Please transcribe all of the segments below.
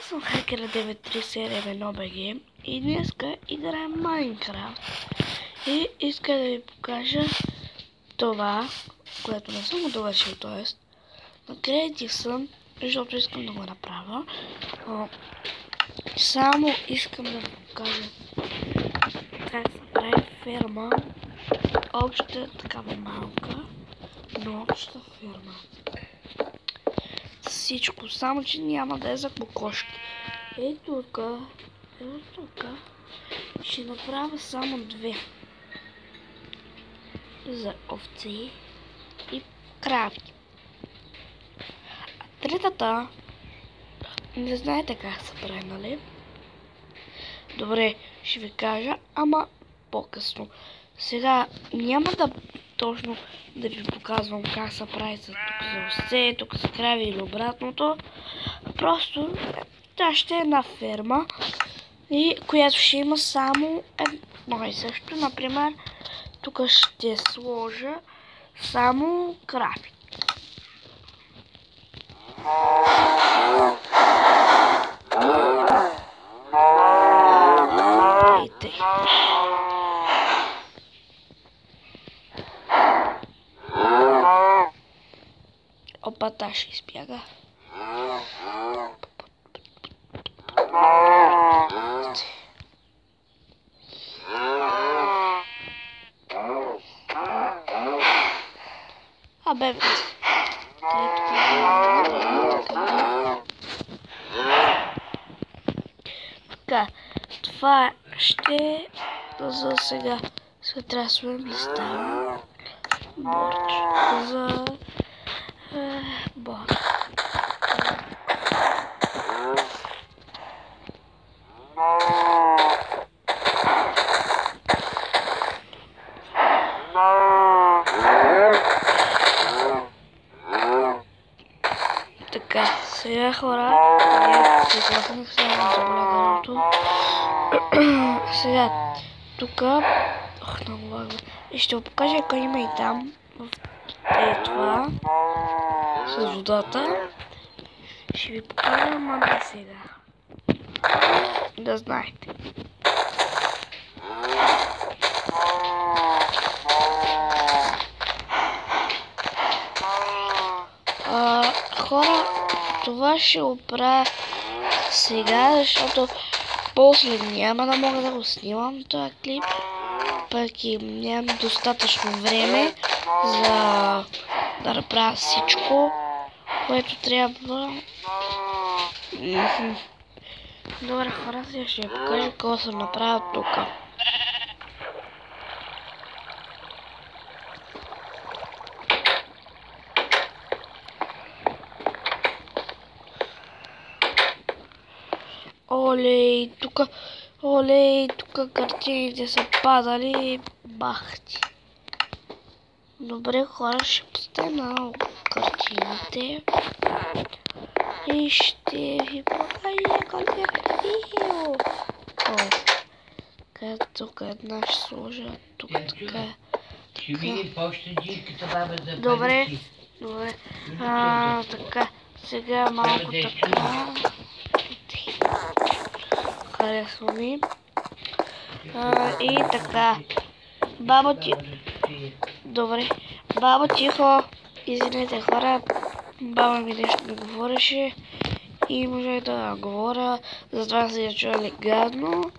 съм Hacker 937BG и днеска играем Майнкрафт. И иска да ви покажа това, което не съм го довършил, т.е. на креатив съм, защото искам да го направя. Само искам да ви покажа как се прави ферма. Обща такава малка, но обща ферма. Всичко, само че няма да е за кокошки. Ето тук ще направя само две. За овци и крави. А третата не знаете как се прави, нали? Добре, ще ви кажа, ама по-късно. Сега няма да точно да ви показвам как се прави тук за овце, тук за крави или обратното. Просто тя ще е една ферма, и която ще има само едно и също. Например, тук ще сложа само крави. Опа, та ще избяга. Абе, така, това ще за сега. Сега трябва да сложим листа. Борч за борч. Така, сега хора, сега, тук, много лагва, и ще ви покажа къде има и там, в това, с водата, ще ви покажа, ама не сега, да знаете. Хора, това ще го правя сега, защото после няма да мога да го снимам този клип, пък и нямам достатъчно време за да направя всичко, което трябва. Добре хора, сега ще ви покажа какво съм направил тук. Олей, тук картините са падали, бахти. Добре хора, ще поставя на картините и ще ви покажа къде е. Тук една ще сложа, тук така. Ще видим по-ще джирката баба да добре, така, сега малко така. Харесва ми. И така. Бабо ти... Добре. Бабо тихо. Извинете хора. Баба ми нещо ми говореше. И може да говоря. Затова си я чували гадно.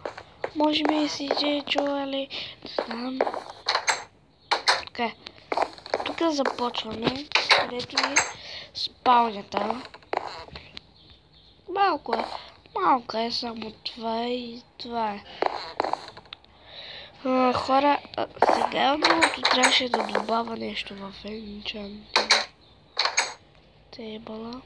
Може би и си я чували. Не знам. Така. Тук започваме. Където е спалнята. Малко е само това и това е. Хора, сега другото трябваше да добавя нещо в Enchanting Table.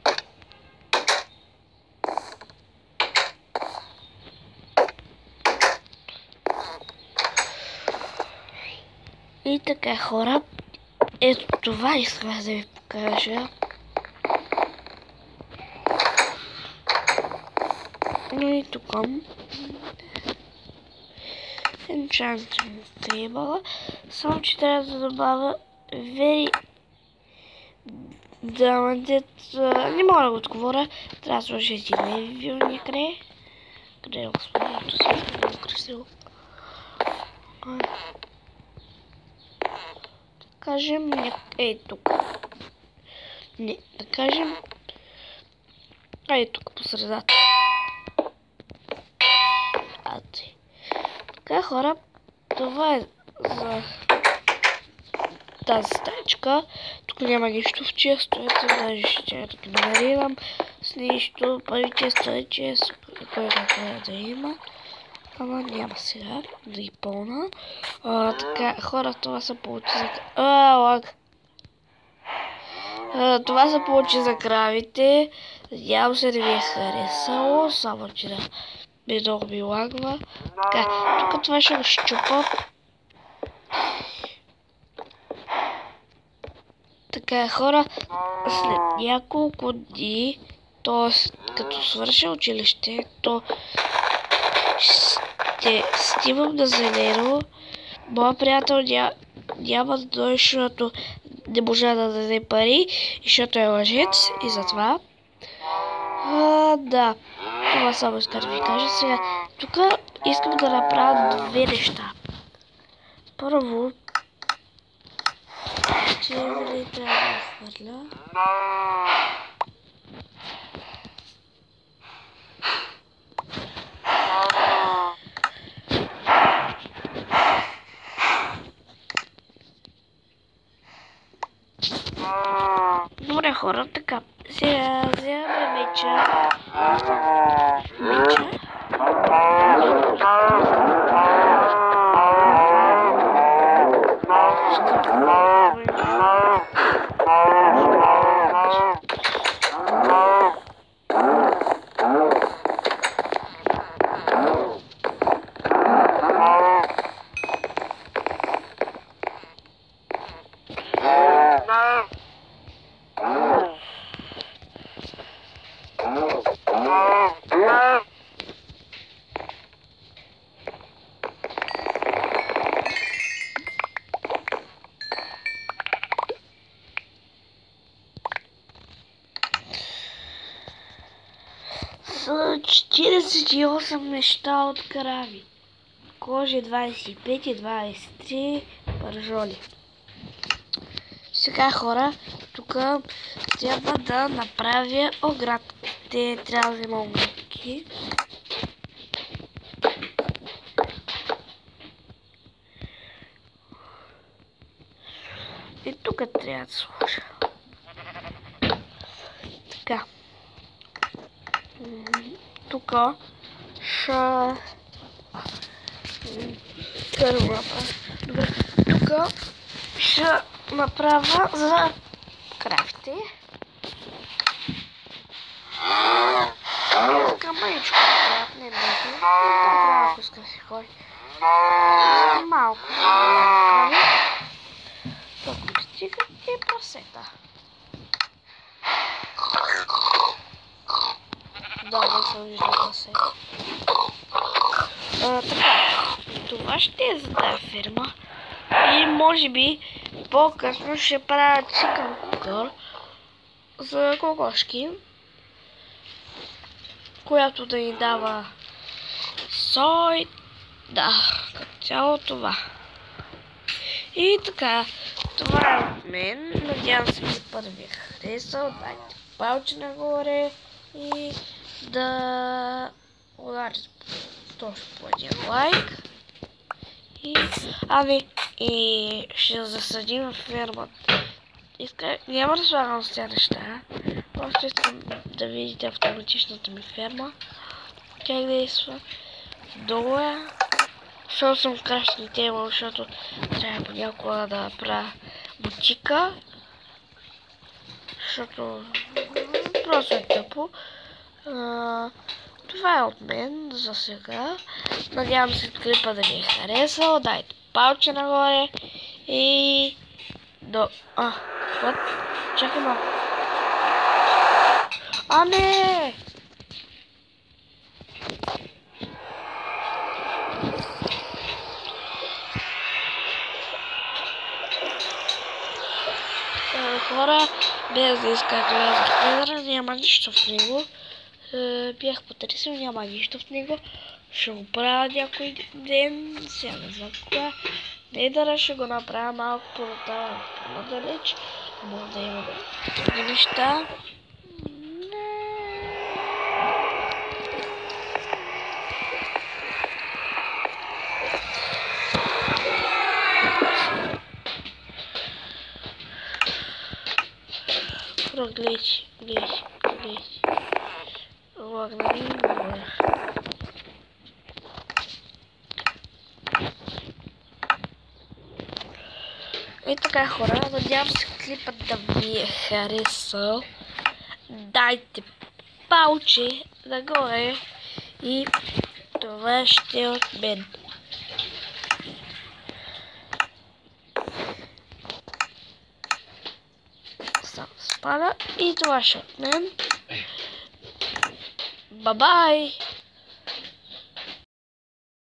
И така хора, ето това исках да ви покажа. Ну и тук Enchanting Table, само че трябва да добавя Да, ма не мога да го отговоря. Трябва да сложи един ревю някъде. Къде е господиното си? Много красиво. Да кажем, тук. Не, да кажем, тук по средата. Така, хора, това е за тази стаечка. Тук няма нищо в чия стоят, даже ще да ги номерирам с нищо. Първите стаече, кой какво да има. Ама няма сега да ги пълна. Така, хора, това се получи за... лаг. Това се получи за кравите. Надявам се да ви е харесало, само че да много ми лагва. Така, тук това ще го щупа. Така, хора, след няколко дни, т.е. като свърша училището, ще снимам на зелено. Моя приятел няма да дойде, защото не може да даде пари, защото е лъжец и затова. Да, това само иска да ви кажа сега. Тук искам да направя две неща. Първо, че трябва да хвърля. Добре, хора, така. Сега вземаме меча. Са 48 неща от крави. Кожи 25 и 23 пържоли. Сега, хора, тук трябва да направя оградките. Трябва да взема оградки. И тук трябва да сложа. Така. Тук ще... Добре. Тук ще направя за крафти. Така мъничко правят, не много. Малко искам си ходи. Малко крави. Тук стига и прасета. Да, не съм виждал прасета. Така, това ще е за тази фирма. И може би по-късно ще правя чикън кукър за кокошки, която да ни дава сой. Да, като цяло това. И така, това е от мен. Надявам се, че първи харесал. Дайте палче нагоре и да ударите точно по един лайк. И ще засадим в фермата. Няма да слагам с тези неща. Просто искам да видите автоматичната ми ферма. Как действа. Долу е. Защото съм кращни тема, защото трябва понякога да правя бутика. Защото просто е тъпо. Това е от мен за сега. Надявам се клипа да ви е харесал. Дайте палче нагоре. И... Чакай малко. Не! Хора, без да иска да вляза в недъра, няма нищо в него. Бях потърсил, няма нищо в него. Ще го правя някой ден, сега не знам кога. Недъра ще го направя малко по-надалеч. Може да има други неща. Гледай. Лагнали. И така, хора, надявам се клипът да ви е харесал. Дайте палче нагоре и това ще е от мен. Само спада и това ще е от мен. Бай-бай!